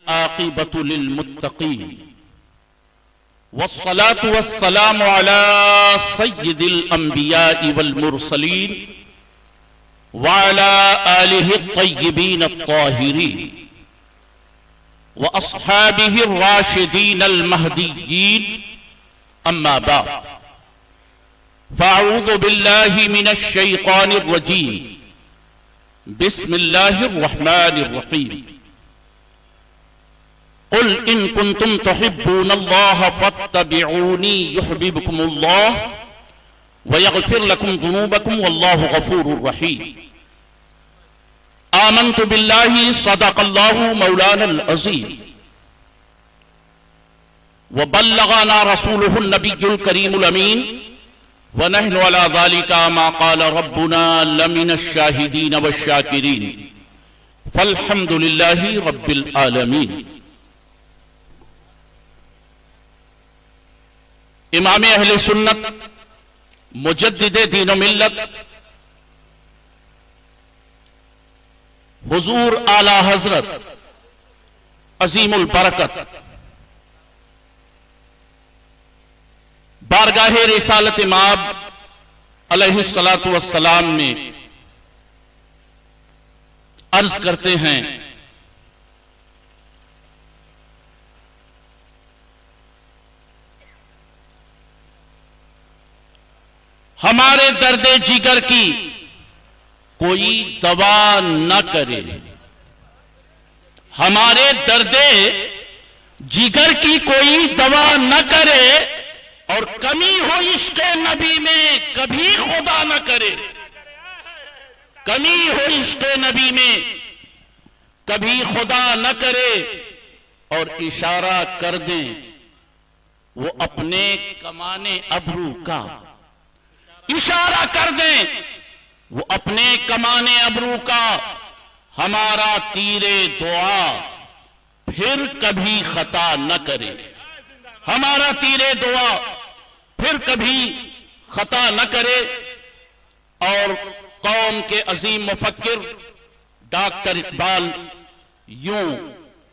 والعاقبة للمتقين والصلاة والسلام على سيد الأنبياء والمرسلين وعلى آله الطيبين الطاهرين وأصحابه الراشدين المهديين أما بعد فأعوذ بالله من الشيطان الرجيم بسم الله الرحمن الرحيم قل إن كنتم تحبون الله فاتبعوني يحببكم الله ويغفر لكم ذنوبكم والله غفور رحيم آمنت بالله صدق الله مولانا العظيم وبلغنا رسوله النبي الكريم الأمين ونحن على ذلك ما قال ربنا لمن الشاهدين والشاكرين فالحمد لله رب العالمين. امام اہل سنت مجدد دین و ملت حضور اعلی حضرت عظیم البرکت بارگاہ رسالت مآب علیہ الصلاۃ والسلام میں عرض کرتے ہیں ہمارے درد جگر کی کوئی دوا نہ کرے، ہمارے درد جگر کی کوئی دوا نہ کرے، اور کمی ہو عشق نبی میں کبھی خدا نہ کرے، کمی ہو عشق نبی میں کبھی خدا نہ کرے، اور اشارہ کر دیں وہ اپنے کمانے ابرو کا، اشارہ کر دیں وہ اپنے کمانے ابرو کا، ہمارا تیر دعا پھر کبھی خطا نہ کرے، ہمارا تیر دعا پھر کبھی خطا نہ کرے۔ اور قوم کے عظیم مفکر ڈاکٹر اقبال یوں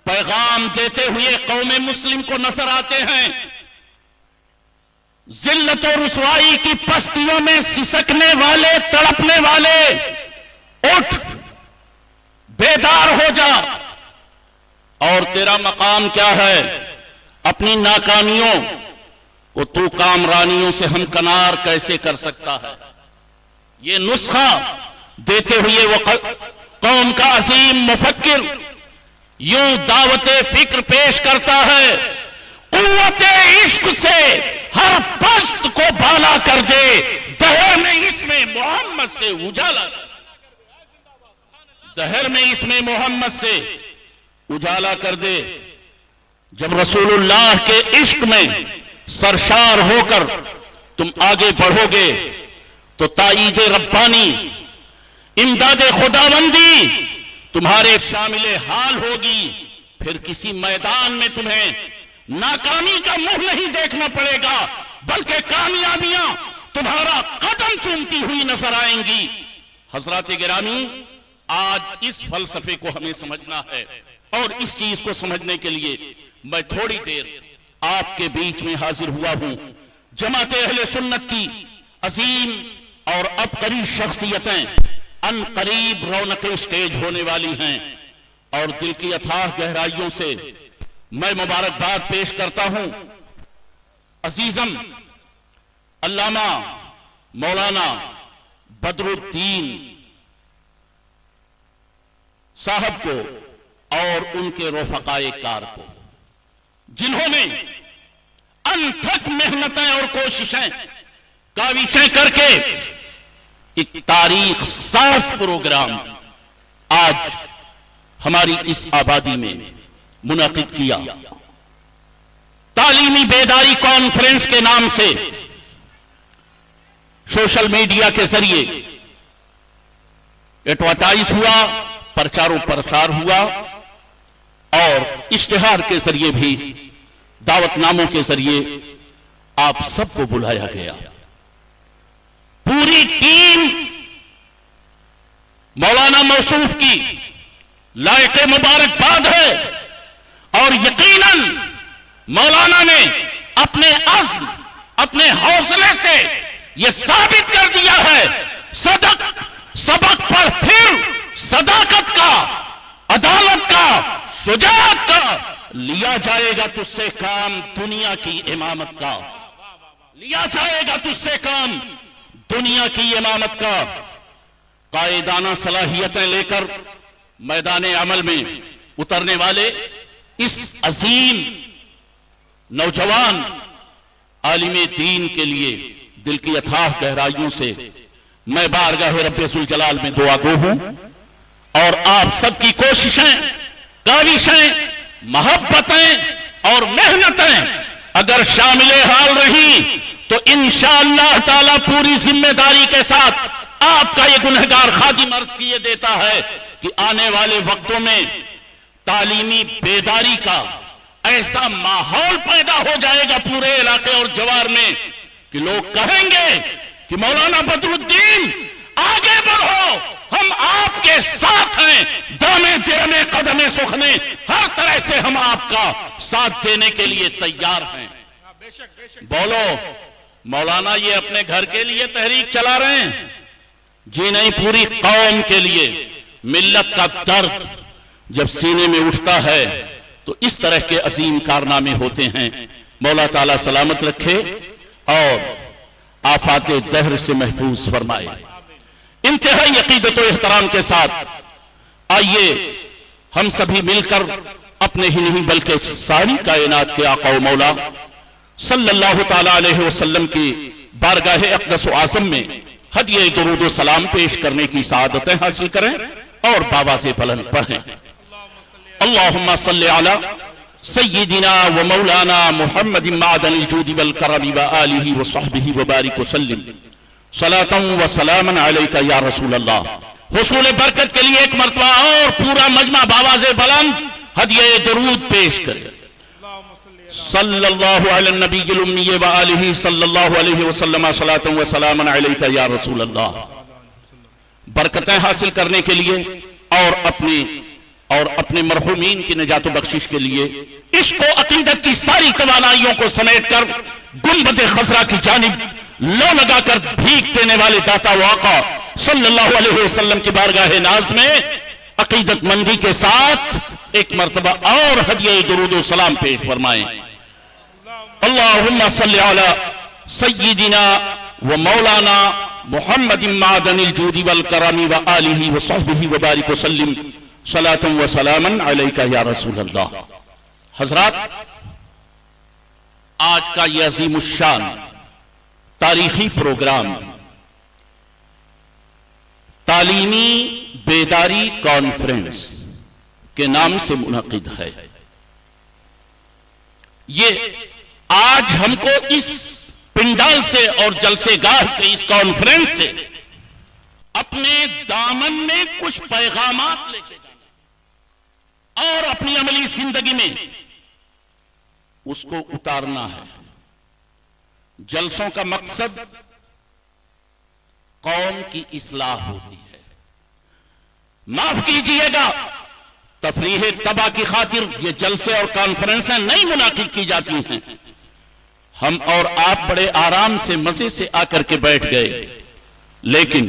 پیغام دیتے ہوئے قوم مسلم کو نظر آتے ہیں، ذلت و رسوائی کی پستیوں میں سسکنے والے، تڑپنے والے، اٹھ بیدار ہو جا، اور تیرا مقام کیا ہے؟ اپنی ناکامیوں کو تو کامرانیوں سے ہمکنار کیسے کر سکتا ہے؟ یہ نسخہ دیتے ہوئے وہ قوم کا عظیم مفکر یوں دعوت فکر پیش کرتا ہے، قوت عشق سے ہر پست کو بالا کر دے، دہر میں اس میں محمد سے اجالا، دہر میں اس میں محمد سے اجالا کر دے۔ جب رسول اللہ کے عشق میں سرشار ہو کر تم آگے بڑھو گے تو تائید ربانی، امداد خداوندی تمہارے شامل حال ہوگی، پھر کسی میدان میں تمہیں ناکامی کا منہ نہیں دیکھنا پڑے گا، بلکہ کامیابیاں تمہارا قدم چومتی ہوئی نظر آئیں گی۔ حضرات گرامی، آج اس فلسفے کو ہمیں سمجھنا ہے، اور اس چیز کو سمجھنے کے لیے میں تھوڑی دیر آپ کے بیچ میں حاضر ہوا ہوں۔ جماعت اہل سنت کی عظیم اور عبقری شخصیتیں ان قریب رونق اسٹیج ہونے والی ہیں، اور دل کی اتھاہ گہرائیوں سے میں مبارکباد پیش کرتا ہوں عزیزم علامہ مولانا بدر الدین صاحب کو اور ان کے رفقائے کار کو، جنہوں نے انتھک محنتیں اور کوششیں کاوشیں کر کے ایک تاریخ ساز پروگرام آج ہماری اس آبادی میں منعقد کیا۔ تعلیمی بیداری کانفرنس کے نام سے سوشل میڈیا کے ذریعے ایڈورٹائز ہوا، پرچار و پرسار ہوا، اور اشتہار کے ذریعے بھی، دعوت ناموں کے ذریعے آپ سب کو بلایا گیا۔ پوری ٹیم مولانا موصوف کی لائق مبارکباد ہے، یقیناً مولانا نے اپنے عزم، اپنے حوصلے سے یہ ثابت کر دیا ہے، سبق پر پھر صداقت کا، عدالت کا، شجاعت کا لیا جائے گا تجھ سے کام دنیا کی امامت کا، لیا جائے گا تجھ سے کام دنیا کی امامت کا۔ قائدانہ صلاحیتیں لے کر میدان عمل میں اترنے والے اس عظیم نوجوان عالم دین کے لیے دل کی اتھاہ گہرائیوں سے میں بارگاہ رب ذوالجلال میں دعا گو ہوں، اور آپ سب کی کوششیں، کاوشیں، محبتیں اور محنتیں اگر شامل حال رہی تو انشاءاللہ تعالی پوری ذمہ داری کے ساتھ آپ کا یہ گنہگار خادم عرض کیے دیتا ہے کہ آنے والے وقتوں میں تعلیمی بیداری کا ایسا ماحول پیدا ہو جائے گا پورے علاقے اور جوار میں کہ لوگ کہیں گے کہ مولانا بدر الدین آگے بڑھو، ہم آپ کے ساتھ ہیں، دامے دینے قدمے سخنے، ہر طرح سے ہم آپ کا ساتھ دینے کے لیے تیار ہیں۔ بولو مولانا یہ اپنے گھر کے لیے تحریک چلا رہے ہیں؟ جی نہیں، پوری قوم کے لیے۔ ملت کا درد جب سینے میں اٹھتا ہے تو اس طرح کے عظیم کارنامے ہوتے ہیں۔ مولا تعالیٰ سلامت رکھے اور آفات دہر سے محفوظ فرمائے۔ انتہائی عقیدت و احترام کے ساتھ آئیے ہم سبھی مل کر اپنے ہی نہیں بلکہ ساری کائنات کے آقا و مولا صلی اللہ تعالیٰ علیہ وسلم کی بارگاہ اقدس و اعظم میں ہدیہ درود و سلام پیش کرنے کی سعادتیں حاصل کریں اور بابا سے بلند پڑھیں۔ اللہم صلی علی سیدنا و مولانا محمد معدن الجود والکرم وآلہ وصحبہ وبارک وسلم صلاة و سلاما علیکہ یا رسول اللہ۔ حصول برکت کے لیے ایک مرتبہ اور پورا مجمع باواز بلند ہدیہ درود پیش کرے۔ صلی اللہ علی النبی الامی وآلہ صلی اللہ علیہ وسلم صلاة و سلاما علیکہ یا رسول اللہ۔ برکتیں حاصل کرنے کے لیے اور اپنے مرحومین کی نجات و بخشش کے لیے عشق و عقیدت کی ساری توانائیوں کو سمیٹ کر گنبد خضرا کی جانب لو لگا کر بھیک دینے والے داتا و آقا صلی اللہ علیہ وسلم کی بارگاہ ناز میں عقیدت مندی کے ساتھ ایک مرتبہ اور ہدیہ درود و سلام پیش فرمائیں۔ اللہم صلی علی سیدنا و مولانا محمد معدن الجود والکرم وآلہ وصحبہ وبارک وسلم صلاة و سلاما علیکہ یا رسول اللہ۔ حضرات، آج کا یہ عظیم الشان تاریخی پروگرام تعلیمی بیداری کانفرنس کے نام سے منعقد ہے۔ یہ آج ہم کو اس پنڈال سے اور جلسے گاہ سے، اس کانفرنس سے اپنے دامن میں کچھ پیغامات لے کے جانا اور اپنی عملی زندگی میں اس کو اتارنا ہے۔ جلسوں کا مقصد قوم کی اصلاح ہوتی ہے۔ معاف کیجئے گا، تفریح طبع کی خاطر یہ جلسے اور کانفرنسیں نہیں منعقد کی جاتی ہیں۔ ہم اور آپ بڑے آرام سے مزے سے آ کر کے بیٹھ گئے، لیکن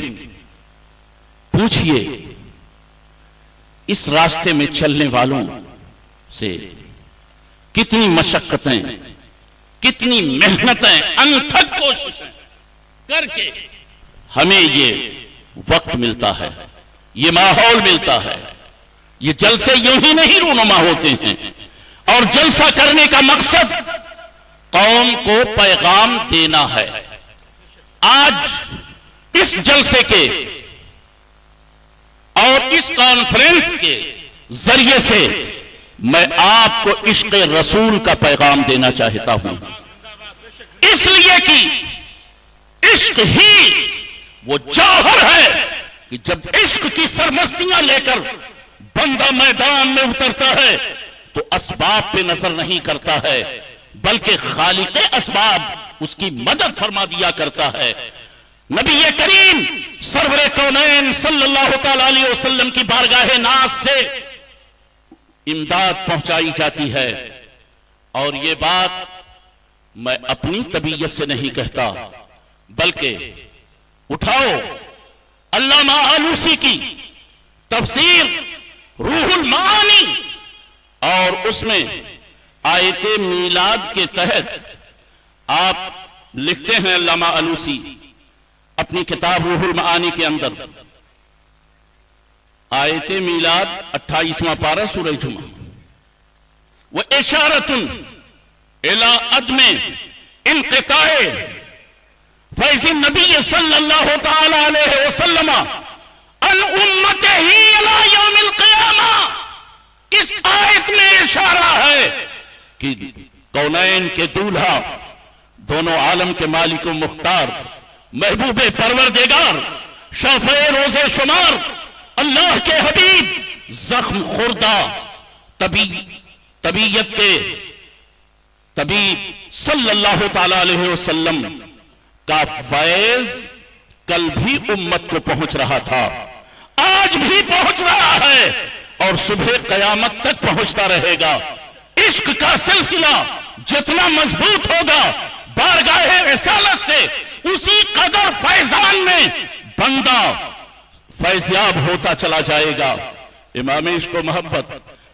پوچھئے اس راستے میں چلنے والوں سے کتنی مشقتیں، کتنی محنتیں، انتھک کوششیں کر کے ہمیں یہ وقت ملتا ہے، یہ ماحول ملتا ہے۔ یہ جلسے یوں ہی نہیں رونما ہوتے ہیں، اور جلسہ کرنے کا مقصد قوم کو پیغام دینا ہے۔ آج اس جلسے کے اور اس کانفرنس کے ذریعے سے میں آپ کو عشق رسول کا پیغام دینا چاہتا ہوں، اس لیے کہ عشق ہی وہ جوہر ہے کہ جب عشق کی سرمستیاں لے کر بندہ میدان میں اترتا ہے تو اسباب پہ نظر نہیں کرتا ہے، بلکہ خالق اسباب اس کی مدد فرما دیا کرتا ہے۔ نبی کریم سرور کونین صلی اللہ تعالی علیہ وسلم کی بارگاہ ناز سے امداد پہنچائی جاتی ہے، اور یہ بات میں اپنی طبیعت سے نہیں کہتا، بلکہ اٹھاؤ علامہ آلوسی کی تفسیر روح المعانی، اور اس میں آیت میلاد کے تحت آپ لکھتے ہیں علامہ آلوسی اپنی کتاب روح المعانی کے اندر، آیت میلاد 28واں پارہ سورہ جمعہ، وَإِشَارَةٌ إِلَىٰ عَدْمِ انقطاع فیض النبی صلی اللہ تعالی علیہ وسلم عن امتہ الی یوم القیامہ۔ اس آیت میں اشارہ ہے کہ کونین کے دولہا، دونوں عالم کے مالک و مختار، محبوب پروردگار، شفیع روز شمار، اللہ کے حبیب، زخم خوردہ طبیعت کے طبیب صلی اللہ تعالی علیہ وسلم کا فیض کل بھی امت کو پہنچ رہا تھا، آج بھی پہنچ رہا ہے، اور صبح قیامت تک پہنچتا رہے گا۔ عشق کا سلسلہ جتنا مضبوط ہوگا بارگاہ رسالت سے، اسی قدر فیضان میں بندہ فیضیاب ہوتا چلا جائے گا۔ امام عشق و محبت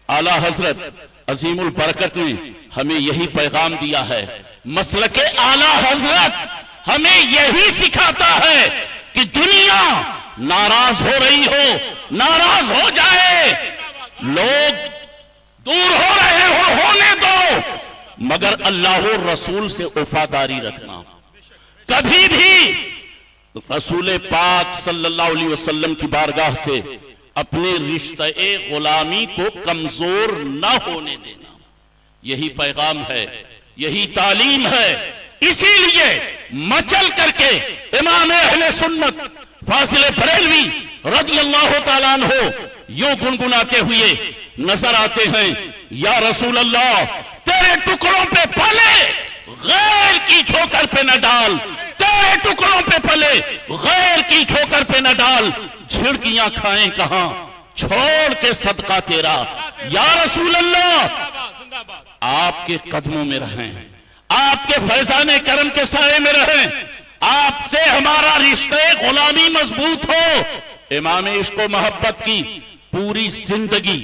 اعلیٰ حضرت عظیم البرکت نے ہمیں یہی پیغام دیا ہے۔ مسلک اعلیٰ حضرت ہمیں یہی سکھاتا ہے کہ دنیا ناراض ہو رہی ہو، ناراض ہو جائے، لوگ دور ہو رہے ہو، ہونے دو، مگر اللہ و رسول سے وفاداری رکھنا۔ کبھی بھی رسول پاک صلی اللہ علیہ وسلم کی بارگاہ سے اپنے رشتہ غلامی کو کمزور نہ ہونے دینا، یہی پیغام ہے، یہی تعلیم ہے۔ اسی لیے مچل کر کے امام اہل سنت فاضل بریلوی رضی اللہ تعالیٰ عنہ یوں گنگناتے ہوئے نظر آتے ہیں، یا رسول اللہ تیرے ٹکڑوں پہ پلے غیر کی ٹھوکر پہ نہ ڈال، تیرے ٹکڑوں پہ پلے غیر کی ٹھوکر پہ نہ ڈال، جھڑکیاں کھائیں کہاں چھوڑ کے صدقہ تیرا۔ یا رسول اللہ آپ کے قدموں میں رہیں، آپ کے فیضان کرم کے سائے میں رہیں، آپ سے ہمارا رشتہ غلامی مضبوط ہو۔ امام عشق و محبت کی پوری زندگی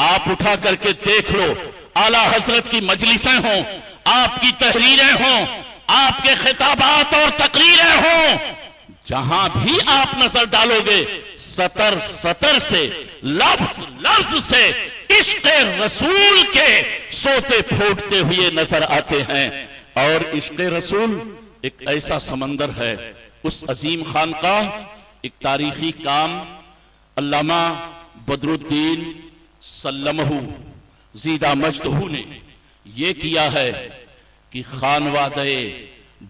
آپ اٹھا کر کے دیکھ لو، اعلیٰ حضرت کی مجلسیں ہوں، آپ کی تحریریں ہوں، آپ کے خطابات اور تقریریں ہوں، جہاں بھی آپ نظر ڈالو گے سطر سطر سے، لفظ لفظ سے عشق رسول کے سوتے پھوٹتے ہوئے نظر آتے ہیں۔ اور عشق رسول ایک ایسا سمندر ہے، اس عظیم خانقاہ ایک تاریخی کام علامہ بدر الدین سلمہ زیدہ مجدہ نے یہ کیا ہے کہ خانوادہ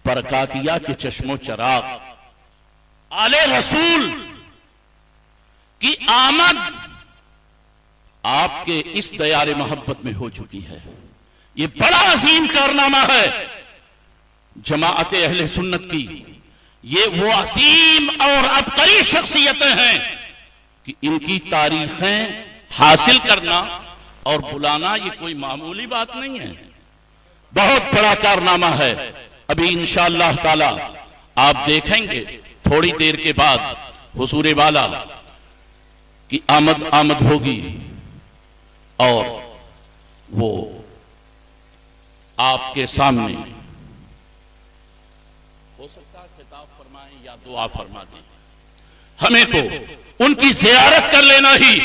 برکاتیہ کے چشم و چراغ آل رسول کی آمد آپ کے اس دیار محبت میں ہو چکی ہے۔ یہ بڑا عظیم کارنامہ ہے جماعت اہل سنت کی۔ یہ وہ عظیم اور عبقری شخصیتیں ہیں کہ ان کی تاریخیں حاصل کرنا اور بلانا یہ کوئی معمولی بات نہیں ہے، بہت بڑا کارنامہ ہے۔ ابھی انشاءاللہ تعالی آپ دیکھیں گے تھوڑی دیر کے بعد حضور والا کی آمد ہوگی، اور وہ آپ کے سامنے ہو سکتا ہے خطاب فرمائیں یا دعا فرما دیں۔ ہمیں تو ان کی زیارت کر لینا ہی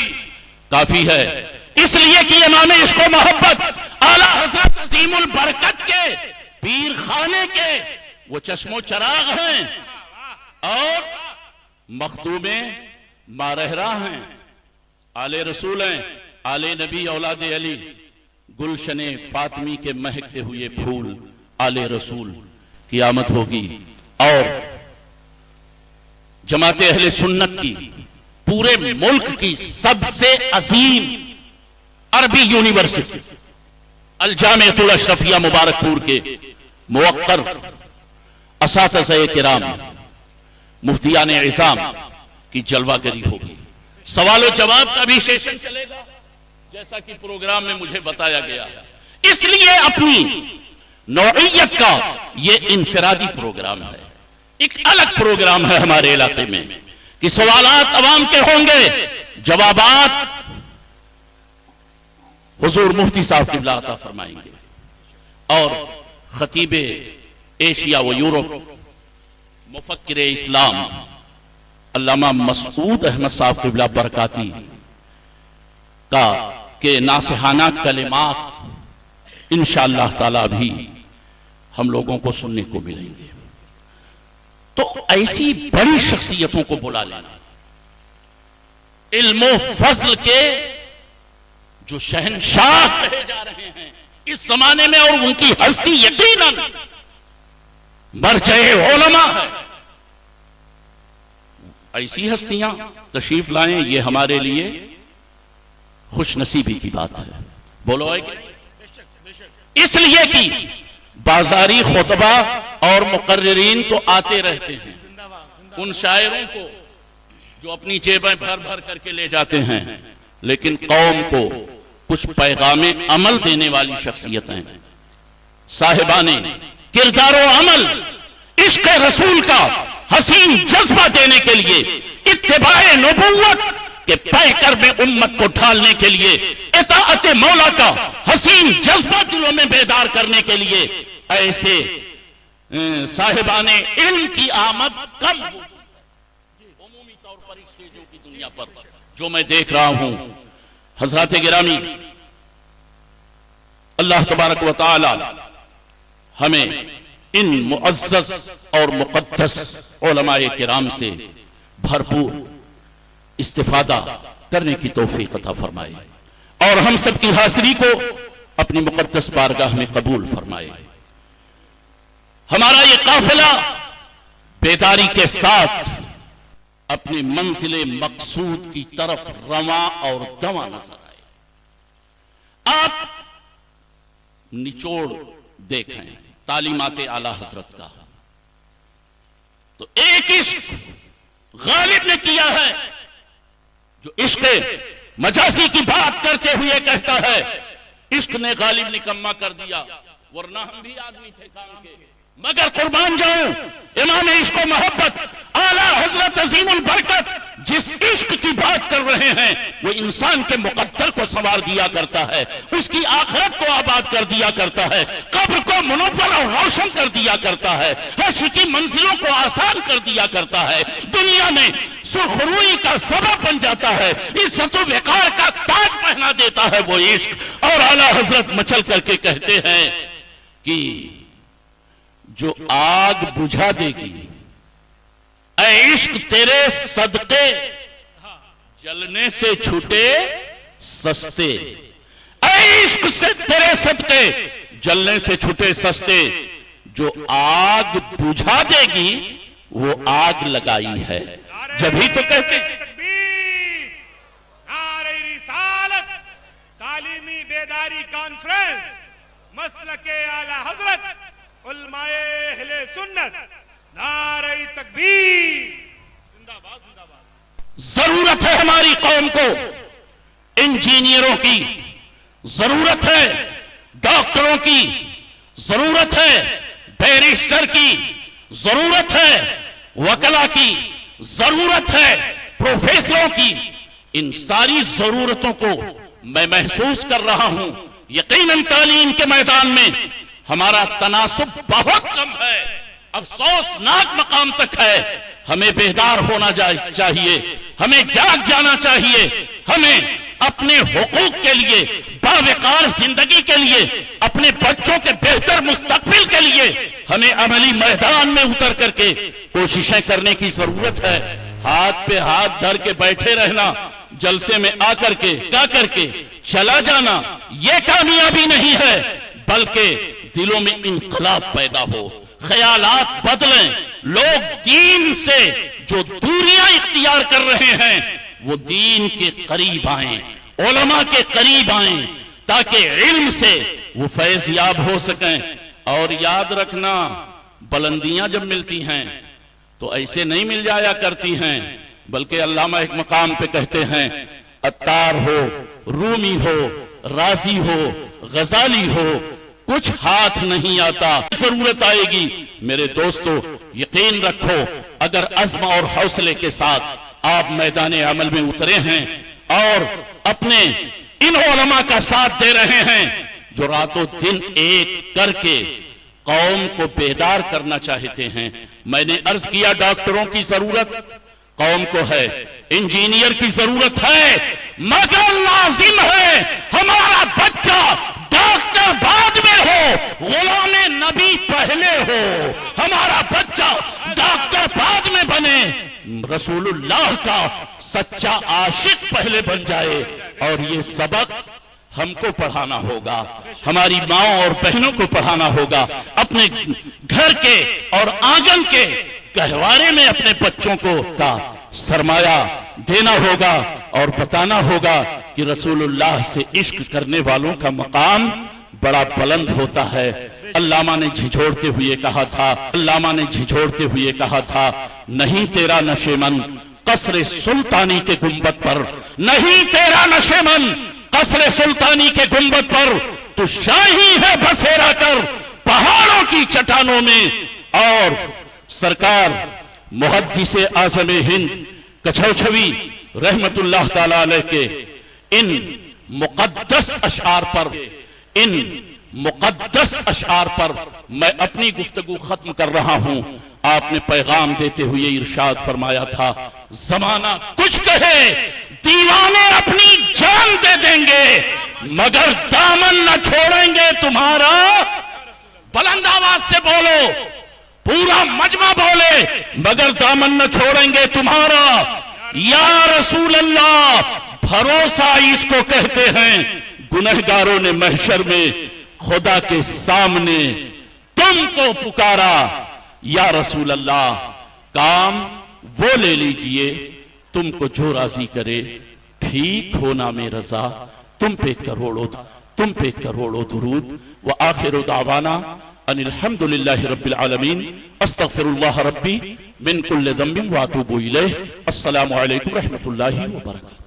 کافی ہے، اس لیے کہ امام عشق و محبت اعلیٰ حضرت عظیم البرکت کے پیر خانے کے وہ چشم و چراغ ہیں اور مخدوم مارہرہ ہیں، آل رسول ہیں، آل نبی اولاد علی، گلشن فاطمی کے مہکتے ہوئے پھول آل رسول کی آمد ہوگی۔ اور جماعت اہل سنت کی پورے ملک کی سب سے عظیم عربی یونیورسٹی الجامعۃ الاشرفیہ مبارک پور کے موقر اساتذہ کرام مفتیان عظام کی جلوہ گری ہوگی۔ سوال و جواب کا بھی سیشن چلے گا جیسا کہ پروگرام میں مجھے بتایا گیا ہے۔ اس لیے اپنی نوعیت کا یہ انفرادی پروگرام ہے، ایک الگ پروگرام ہے ہمارے علاقے میں کہ سوالات عوام کے ہوں گے، جوابات حضور مفتی صاحب قبلہ عطا فرمائیں گے، اور خطیب ایشیا و یورپ مفکر اسلام علامہ مسعود احمد صاحب قبلہ برکاتی کا کہ ناصحانہ کلمات انشاءاللہ تعالی بھی ہم لوگوں کو سننے کو ملیں گے۔ تو ایسی بڑی شخصیتوں کو بلا لینا، علم و فضل کے جو شہنشاہ کہے جا رہے ہیں اس زمانے میں، اور ان کی ہستی یقیناً مرجع علماء ہے، ایسی ہستیاں تشریف لائیں، یہ ہمارے لیے خوش نصیبی کی بات ہے۔ بولو ہے کہ اس لیے کہ بازاری خطبہ اور مقررین تو آتے رہتے ہیں، ان شاعروں کو جو اپنی جیبیں بھر بھر کر کے لے جاتے ہیں، لیکن قوم کو کچھ پیغام عمل دینے والی شخصیتیں صاحبان کردار و عمل، عشق رسول کا حسین جذبہ دینے کے لیے، اتباع نبوت کے پیکر میں امت کو ڈھالنے کے لیے، اطاعت مولا کا حسین جذبہ دلوں میں بیدار کرنے کے لیے ایسے صاحبان علم کی آمد کم عمومی طور پر اسٹیجوں کی دنیا پر جو میں دیکھ رہا ہوں۔ حضرات گرامی، اللہ تبارک و تعالی ہمیں ان معزز اور مقدس علماء کرام سے بھرپور استفادہ کرنے کی توفیق عطا فرمائے، اور ہم سب کی حاضری کو اپنی مقدس بارگاہ میں قبول فرمائے۔ ہمارا یہ قافلہ بیداری کے ساتھ اپنی منزل مقصود کی طرف رواں اور دواں نظر آئے۔ آپ نچوڑ دیکھیں تعلیمات اعلی حضرت کا، تو ایک عشق غالب نے کیا ہے جو عشق مجازی کی بات کرتے ہوئے کہتا ہے عشق نے غالب نکما کر دیا، ورنہ ہم بھی آدمی تھے کام کے، مگر قربان جاؤں امام عشق و محبت اعلی حضرت عظیم البرکت جس عشق کی بات کر رہے ہیں وہ انسان کے مقدر کو سنوار دیا کرتا ہے، اس کی آخرت کو آباد کر دیا کرتا ہے، قبر کو منور اور روشن کر دیا کرتا ہے، حشر کی منزلوں کو آسان کر دیا کرتا ہے، دنیا میں سرخروئی کا سبب بن جاتا ہے، عزت و وقار کا تاج پہنا دیتا ہے وہ عشق۔ اور اعلی حضرت مچل کر کے کہتے ہیں کہ جو آگ بجھا دے گی اے عشق تیرے صدقے جلنے سے چھوٹے سستے، اے عشق سے تیرے صدقے جلنے سے چھوٹے سستے، جو آگ بجھا دے گی وہ آگ لگائی ہے۔ جبھی تو کہتے تکبیر، نعرہ رسالت، تعلیمی بیداری کانفرنس، مسلک اعلی حضرت علماء اہل سنت، نعرہ تکبیر، زندہ باد زندہ باد۔ ضرورت ہے ہماری قوم کو انجینئروں کی، ضرورت ہے ڈاکٹروں کی، ضرورت ہے بیرسٹر کی، ضرورت ہے وکلا کی، ضرورت ہے پروفیسروں کی۔ ان ساری ضرورتوں کو میں محسوس کر رہا ہوں۔ یقیناً تعلیم کے میدان میں ہمارا تناسب بہت کم ہے، افسوسناک مقام تک ہے۔ ہمیں بیدار ہونا چاہیے، ہمیں جاگ جانا چاہیے، ہمیں اپنے حقوق کے لیے، باوقار زندگی کے لیے، اپنے بچوں کے بہتر مستقبل کے لیے ہمیں عملی میدان میں اتر کر کے کوششیں کرنے کی ضرورت ہے۔ ہاتھ پہ ہاتھ دھر کے بیٹھے رہنا، جلسے میں آ کر کے چلا جانا، یہ کامیابی نہیں ہے، بلکہ دلوں میں انقلاب پیدا ہو، خیالات بدلیں، لوگ دین سے جو دوریاں اختیار کر رہے ہیں وہ دین کے قریب آئیں، علماء کے قریب آئیں، تاکہ علم سے وہ فیض یاب ہو سکیں۔ اور یاد رکھنا، بلندیاں جب ملتی ہیں تو ایسے نہیں مل جایا کرتی ہیں، بلکہ علامہ ایک مقام پہ کہتے ہیں عطار ہو، رومی ہو، رازی ہو، غزالی ہو، کچھ ہاتھ نہیں آتا، ضرورت آئے گی۔ میرے دوستو یقین رکھو، اگر عزم اور حوصلے کے ساتھ آپ میدان عمل میں اترے ہیں اور اپنے ان علماء کا ساتھ دے رہے ہیں جو راتوں دن ایک کر کے قوم کو بیدار کرنا چاہتے ہیں۔ میں نے عرض کیا ڈاکٹروں کی ضرورت قوم کو ہے، انجینئر کی ضرورت ہے، مگر لازم ہے ہمارا بچہ ڈاکٹر بعد میں ہو، غلام نبی پہلے ہو۔ ہمارا بچہ ڈاکٹر بعد میں بنے، رسول اللہ کا سچا عاشق پہلے بن جائے۔ اور یہ سبق ہم کو پڑھانا ہوگا، ہماری ماں اور بہنوں کو پڑھانا ہوگا، اپنے گھر کے اور آنگن کے گہوارے میں اپنے بچوں کو کا سرمایہ دینا ہوگا اور بتانا ہوگا کہ رسول اللہ سے عشق کرنے والوں کا مقام بڑا بلند ہوتا ہے۔ علامہ نے جھنجھوڑتے ہوئے کہا تھا، نہیں تیرا نشیمن قصر سلطانی کے گنبد پر، نہیں تیرا نشیمن قصر سلطانی کے گنبد پر، تو شاہی ہے بسیرا کر پہاڑوں کی چٹانوں میں۔ اور سرکار محدث اعظم ہند کچھوچھوی رحمت اللہ تعالی علیہ کے ان مقدس اشعار پر میں اپنی گفتگو ختم کر رہا ہوں۔ آپ نے پیغام دیتے ہوئے ارشاد فرمایا تھا، زمانہ کچھ کہے دیوانے اپنی جان دے دیں گے مگر دامن نہ چھوڑیں گے تمہارا۔ بلند آواز سے بولو، پورا مجمع بولے، مگر دامن نہ چھوڑیں گے تمہارا۔ یا رسول اللہ، بھروسہ اس کو کہتے ہیں گنہگاروں نے محشر میں خدا کے سامنے تم کو پکارا۔ یا رسول اللہ، کام وہ لے لیجئے تم کو جو راضی کرے، ٹھیک ہونا میں رضا، تم پہ کروڑوں درود۔ وآخر دعوانا ان الحمدللہ رب العالمین، استغفر اللہ ربی من کل ذنب واتوب الیہ۔ السلام علیکم رحمت اللہ وبرکاتہ۔